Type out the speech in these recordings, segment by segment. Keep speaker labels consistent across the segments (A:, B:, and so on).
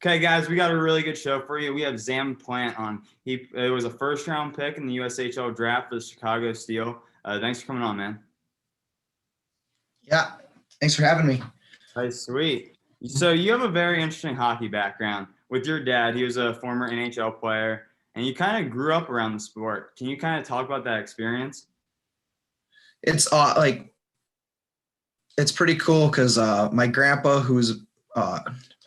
A: Okay, guys, we got a really good show for you. We have Zam Plante on. It was a first-round pick in the USHL draft for the Chicago Steel. Thanks for coming on, man.
B: Yeah, thanks for having me.
A: Hey, sweet. So you have a very interesting hockey background. With your dad, he was a former NHL player, and you kind of grew up around the sport. Can you kind of talk about that experience?
B: It's it's pretty cool because my grandpa, who's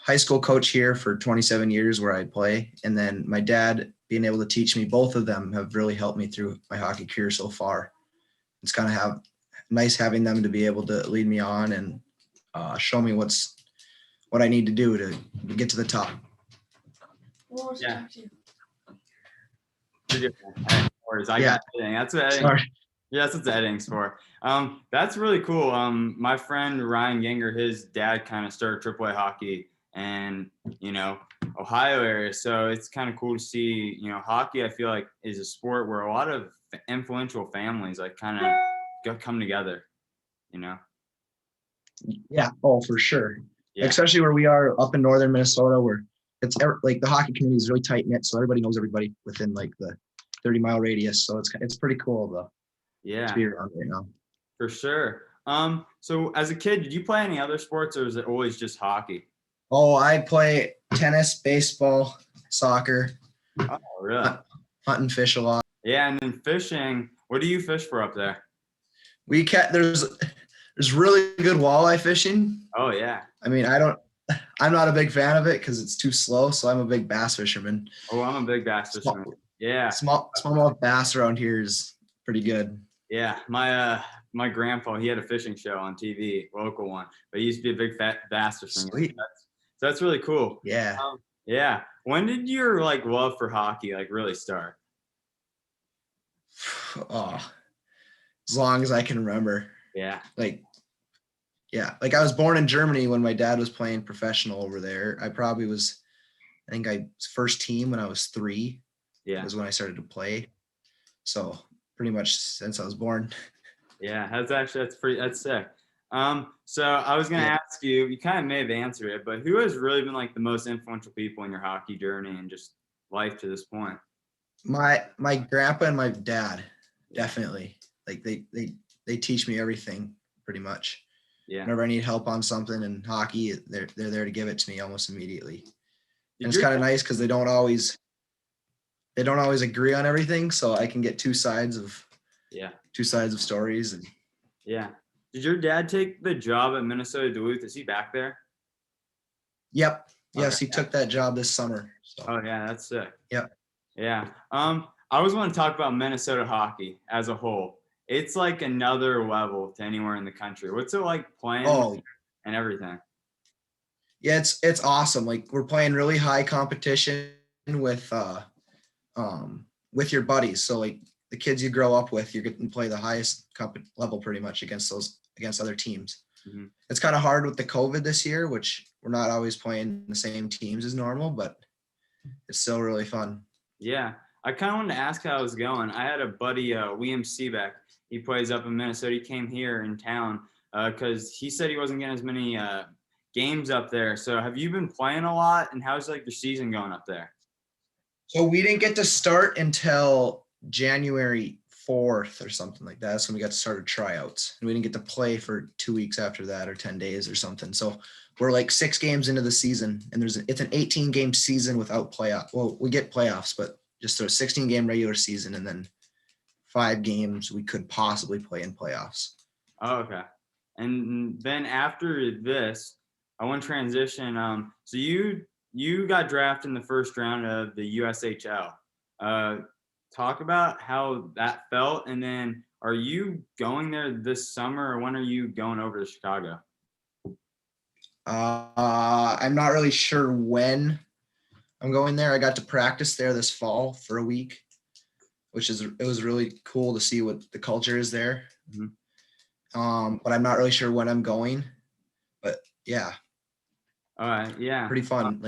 B: high school coach here for 27 years where I play, and then my dad being able to teach me, both of them have really helped me through my hockey career so far. It's kind of nice having them to be able to lead me on and show me what I need to do to get to the top.
A: Yeah. Hey, no worries. I got editing. That's what editing.
B: Sorry.
A: Yeah, that's what editing's for. That's really cool. My friend Ryan Ginger, his dad kind of started AAA hockey and, Ohio area. So it's kind of cool to see, hockey, I feel like, is a sport where a lot of influential families like kind of come together,
B: Yeah. Oh, for sure.
A: Yeah.
B: Especially where we are up in northern Minnesota, where it's like the hockey community is really tight knit, so everybody knows everybody within like the 30-mile radius. So it's pretty cool to be around right now.
A: For sure. So as a kid, did you play any other sports, or is it always just hockey?
B: Oh, I play tennis, baseball, soccer.
A: Oh, really?
B: Hunt and fish a lot.
A: Yeah, and then fishing. What do you fish for up there?
B: There's really good walleye fishing.
A: Oh yeah.
B: I mean, I'm not a big fan of it because it's too slow. So I'm a big bass fisherman.
A: Oh, I'm a big bass fisherman. Yeah.
B: Smallmouth bass around here is pretty good.
A: Yeah, my grandpa, he had a fishing show on TV, local one, but he used to be a big fat bass fisherman.
B: Sweet.
A: So that's really cool.
B: Yeah.
A: Yeah. When did your love for hockey really start?
B: Oh, as long as I can remember.
A: Yeah.
B: Like I was born in Germany when my dad was playing professional over there. I think I was first team when I was 3.
A: Yeah.
B: Was when I started to play. So pretty much since I was born.
A: Yeah, that's sick. So I was gonna ask you, you kind of may have answered it, but who has really been like the most influential people in your hockey journey and just life to this point?
B: My grandpa and my dad, definitely. Like they teach me everything pretty much.
A: Yeah.
B: Whenever I need help on something in hockey, they're there to give it to me almost immediately. And it's kind of nice because they don't always agree on everything, so I can get two sides of stories. And
A: yeah. Did your dad take the job at Minnesota Duluth? Is he back there?
B: Yep. Yes, okay. He took that job this summer. So.
A: Oh yeah, that's sick.
B: Yep.
A: Yeah. I always want to talk about Minnesota hockey as a whole. It's like another level to anywhere in the country. What's it like playing and everything?
B: Yeah, it's awesome. Like we're playing really high competition with your buddies. So like the kids you grow up with, you're getting to play the highest level pretty much against other teams. Mm-hmm. It's kind of hard with the COVID this year, which we're not always playing the same teams as normal, but it's still really fun.
A: Yeah. I kind of wanted to ask how it was going. I had a buddy, Liam Seebeck. He plays up in Minnesota. He came here in town because he said he wasn't getting as many games up there. So have you been playing a lot, and how's your season going up there?
B: So we didn't get to start until January 4th or something like that. That's when we got to start tryouts. And we didn't get to play for 2 weeks after that or 10 days or something. So we're like 6 games into the season, and it's an 18-game season without playoff. Well, we get playoffs, but just a 16-game regular season, and then 5 games we could possibly play in playoffs.
A: Oh, okay. And then after this, I want to transition. So you got drafted in the first round of the USHL. Talk about how that felt, and then are you going there this summer, or when are you going over to Chicago?
B: I'm not really sure when I'm going there. I got to practice there this fall for a week, it was really cool to see what the culture is there. Mm-hmm. But I'm not really sure when I'm going, but yeah.
A: All right. Yeah.
B: Pretty fun.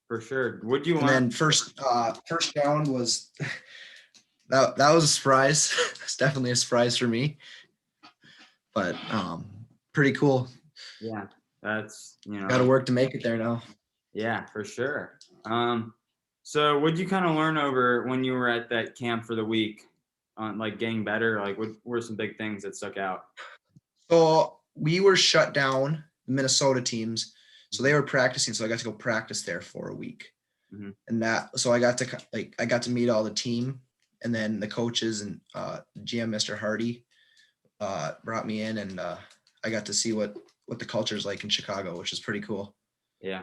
A: For sure. Would you want?
B: And then first round was that was a surprise. It's definitely a surprise for me, but pretty cool.
A: Yeah, that's
B: got to work to make it there now.
A: Yeah, for sure. So what'd you kind of learn over when you were at that camp for the week on like getting better? Like what were some big things that stuck out?
B: So we were shut down, the Minnesota teams. So they were practicing. So I got to go practice there for a week.
A: Mm-hmm.
B: And so I got to meet all the team, and then the coaches and GM Mr. Hardy brought me in, and I got to see what the culture is like in Chicago, which is pretty cool.
A: Yeah.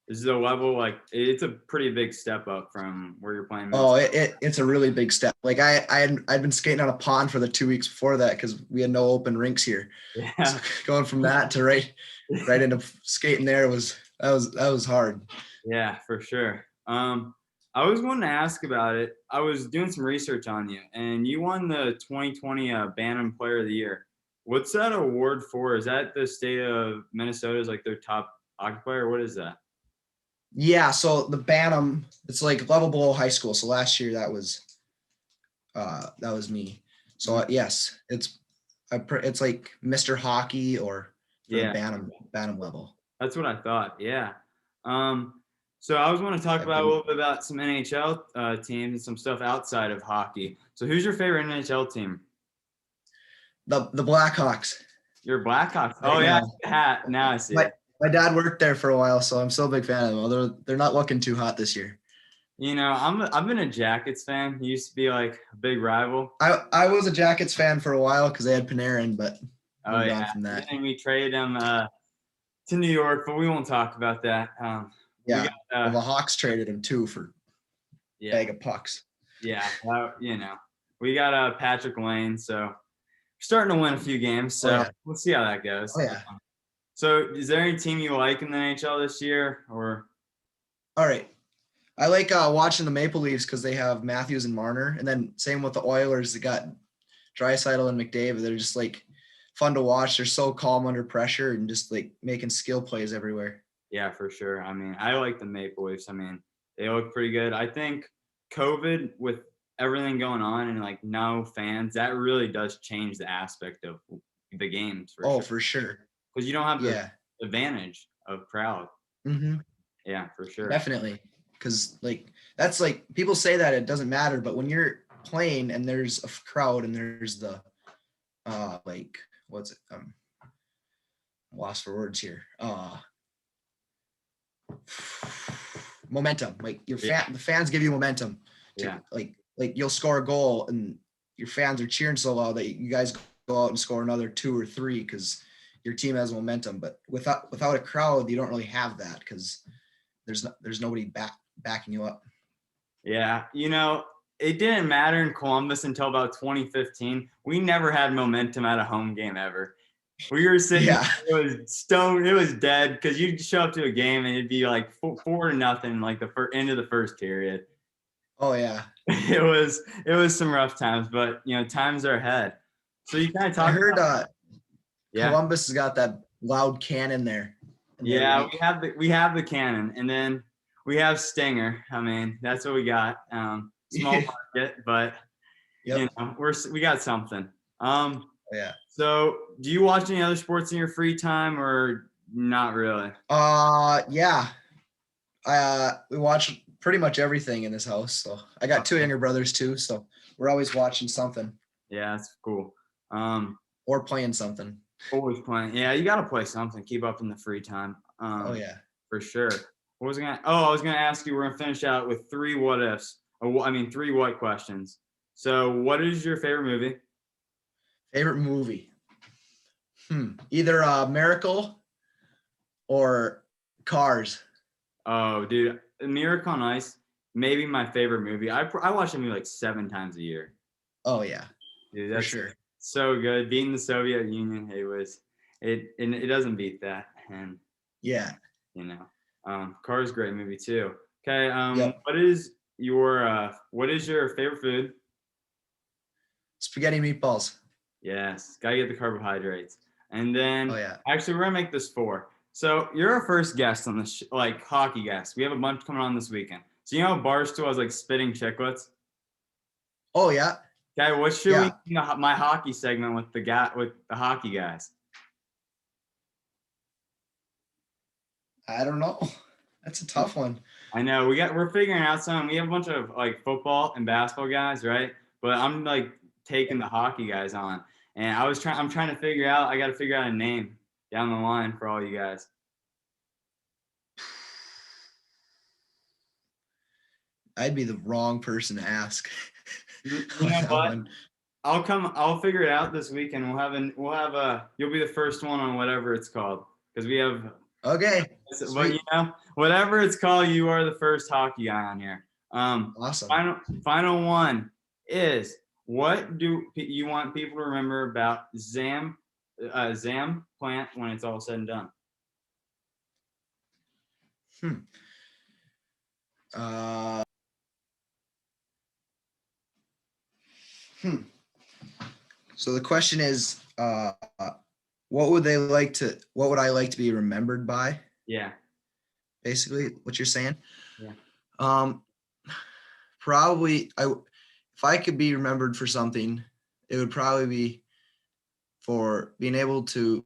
A: Is the level like it's a pretty big step up from where you're playing?
B: Oh, it's a really big step. Like I'd been skating on a pond for the 2 weeks before that because we had no open rinks here.
A: Yeah.
B: So going from that to right into skating there was hard.
A: Yeah, for sure. I was wanting to ask about it. I was doing some research on you, and you won the 2020 Bantam Player of the Year. What's that award for? Is that the state of Minnesota's like their top hockey player? What is that?
B: Yeah, so the Bantam, it's like level below high school. So last year that was me. So yes, it's like Mr. Hockey or for the Bantam level.
A: That's what I thought. Yeah. So I was want to talk about a little bit about some NHL teams and some stuff outside of hockey. So who's your favorite NHL team?
B: The Blackhawks.
A: Your Blackhawks. Oh yeah, the hat. Now I see it.
B: My dad worked there for a while, so I'm still a big fan of them. Although they're not looking too hot this year.
A: You know, I've been a Jackets fan. He used to be like a big rival.
B: I was a Jackets fan for a while because they had Panarin, but
A: moved on from that. And we traded him to New York, but we won't talk about that.
B: Well, the Hawks traded him too for a bag of pucks.
A: Yeah, you know, we got Patrick Lane, so we're starting to win a few games. So we'll see how that goes.
B: Oh yeah.
A: So, is there any team you like in the NHL this year, or?
B: All right, I like watching the Maple Leafs because they have Matthews and Marner, and then same with the Oilers. They got Draisaitl and McDavid. They're just like fun to watch. They're so calm under pressure and just like making skill plays everywhere.
A: Yeah, for sure. I mean, I like the Maple Leafs. I mean, they look pretty good. I think COVID with everything going on and like no fans, that really does change the aspect of the games.
B: For sure.
A: Because you don't have the advantage of crowd.
B: Mm-hmm.
A: Yeah, for sure.
B: Definitely. Because like that's like people say that it doesn't matter, but when you're playing and there's a crowd and there's the like what's it? I'm lost for words here. Momentum. Like the fans give you momentum. Like you'll score a goal and your fans are cheering so loud that you guys go out and score another 2 or 3 because your team has momentum. But without a crowd, you don't really have that because there's nobody backing you up.
A: Yeah, you know, it didn't matter in Columbus until about 2015. We never had momentum at a home game ever. We were sitting, it was stone, it was dead because you'd show up to a game and it'd be like 4-0, like the end of the first period.
B: Oh yeah,
A: it was some rough times, but you know, times are ahead. So you kind of talk.
B: I heard Columbus has got that loud cannon there.
A: Yeah, we have the cannon, and then we have Stinger. I mean, that's what we got. Small market, but you know, we got something.
B: Yeah.
A: So, do you watch any other sports in your free time, or not really?
B: Yeah. We watch pretty much everything in this house. So I got 2 younger brothers too, so we're always watching something.
A: Yeah, that's cool.
B: Or playing something.
A: Always playing. Yeah, you got to play something. Keep up in the free time. For sure. I was gonna ask you. We're gonna finish out with 3 what ifs. 3 what questions. So, what is your favorite movie?
B: Favorite movie? Either Miracle or Cars.
A: Oh, dude, Miracle on Ice. Maybe my favorite movie. I watch the movie like 7 times a year.
B: Oh yeah,
A: dude, that's
B: for sure.
A: So good. Beating the Soviet Union, it doesn't beat that. And
B: yeah,
A: you know, Cars great movie too. Okay, what is your favorite food?
B: Spaghetti meatballs.
A: Yes, gotta get the carbohydrates. And then, actually, we're gonna make this 4. So you're our first guest on the like hockey guest. We have a bunch coming on this weekend. So you know, Barstool has like spitting chicklets.
B: Oh yeah.
A: Okay, what should we my hockey segment with the hockey guys?
B: I don't know. That's a tough one.
A: I know we're figuring out some. We have a bunch of like football and basketball guys, right? But I'm like taking the hockey guys on, and I'm trying to figure out. I got to figure out a name down the line for all you guys.
B: I'd be the wrong person to ask.
A: You
B: on
A: know
B: that
A: what?
B: one.
A: I'll figure it out this weekend. You'll be the first one on whatever it's called because we have.
B: Okay.
A: But
B: Sweet.
A: whatever it's called, you are the first hockey guy on here.
B: Awesome.
A: Final one is, what do you want people to remember about Zam Plant when it's all said and done?
B: Uh, So the question is, what would I like to be remembered by?
A: Yeah.
B: Basically, what you're saying.
A: Yeah.
B: Probably if I could be remembered for something, it would probably be for being able to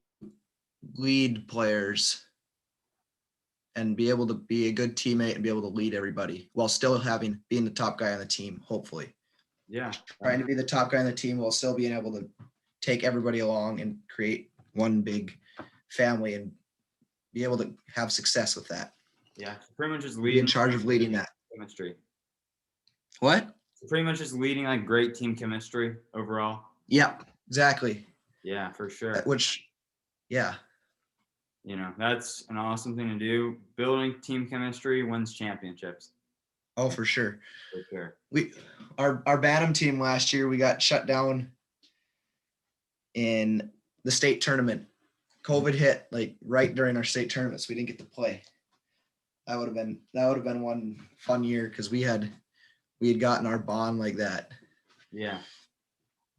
B: lead players and be able to be a good teammate and be able to lead everybody while still being the top guy on the team, hopefully.
A: Yeah.
B: Trying to be the top guy on the team while still being able to take everybody along and create one big family and be able to have success with that.
A: Yeah. Pretty much just
B: Be in charge of leading that.
A: chemistry.
B: What?
A: Pretty much just leading like great team chemistry overall.
B: Yep, exactly.
A: Yeah, for sure.
B: Yeah.
A: That's an awesome thing to do. Building team chemistry wins championships.
B: Oh, for sure.
A: For sure.
B: Our Bantam team last year, we got shut down in the state tournament. COVID hit like right during our state tournament, so we didn't get to play. That would have been one fun year because we had gotten our bond like that.
A: Yeah.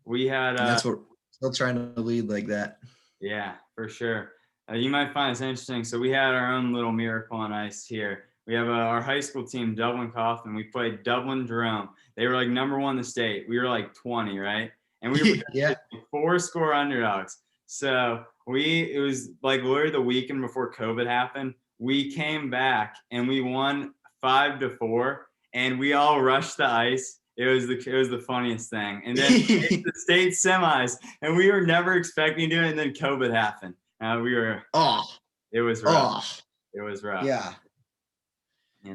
A: We had
B: and that's what still trying to lead like that.
A: Yeah, for sure. You might find this interesting. So we had our own little miracle on ice here. We have our high school team, Dublin Coffin. We played Dublin Jerome. They were like number 1 in the state. We were like 20, right? And we were
B: Yeah.
A: 4-score underdogs. So it was like literally the weekend before COVID happened. We came back and we won 5-4, and we all rushed the ice. It was the funniest thing. And then the state semis, and we were never expecting to do it. And then COVID happened. It was rough. It was rough.
B: Yeah.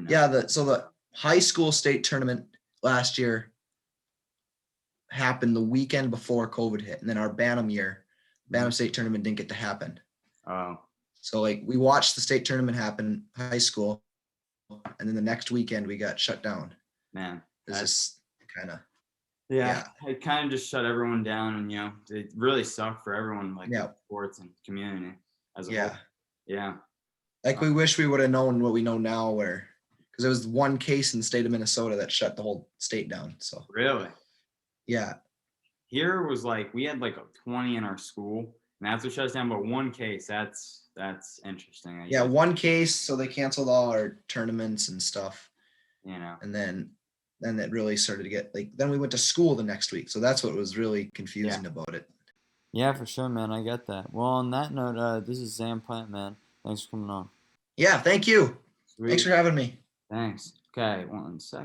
B: Yeah. So the high school state tournament last year happened the weekend before COVID hit. And then our Bantam state tournament didn't get to happen.
A: Oh.
B: So like we watched the state tournament happen, high school, and then the next weekend we got shut down.
A: Man.
B: It's just kind of.
A: Yeah. It kind of just shut everyone down, and it really sucked for everyone, like sports and community as a whole. Yeah.
B: Like we wish we would have known what we know now, because there was one case in the state of Minnesota that shut the whole state down. So
A: really.
B: Yeah.
A: Here was like we had like 20 in our school, and that's what shut us down. But one case, that's interesting.
B: Yeah, one case, so they canceled all our tournaments and stuff. And then it really started to get then we went to school the next week, so that's what was really confusing about it.
A: Yeah, for sure, man. I get that. Well, on that note, this is Zam Plante, man. Thanks for coming on.
B: Yeah, thank you.
A: Sweet.
B: Thanks for having me.
A: Thanks. Okay, 1 second.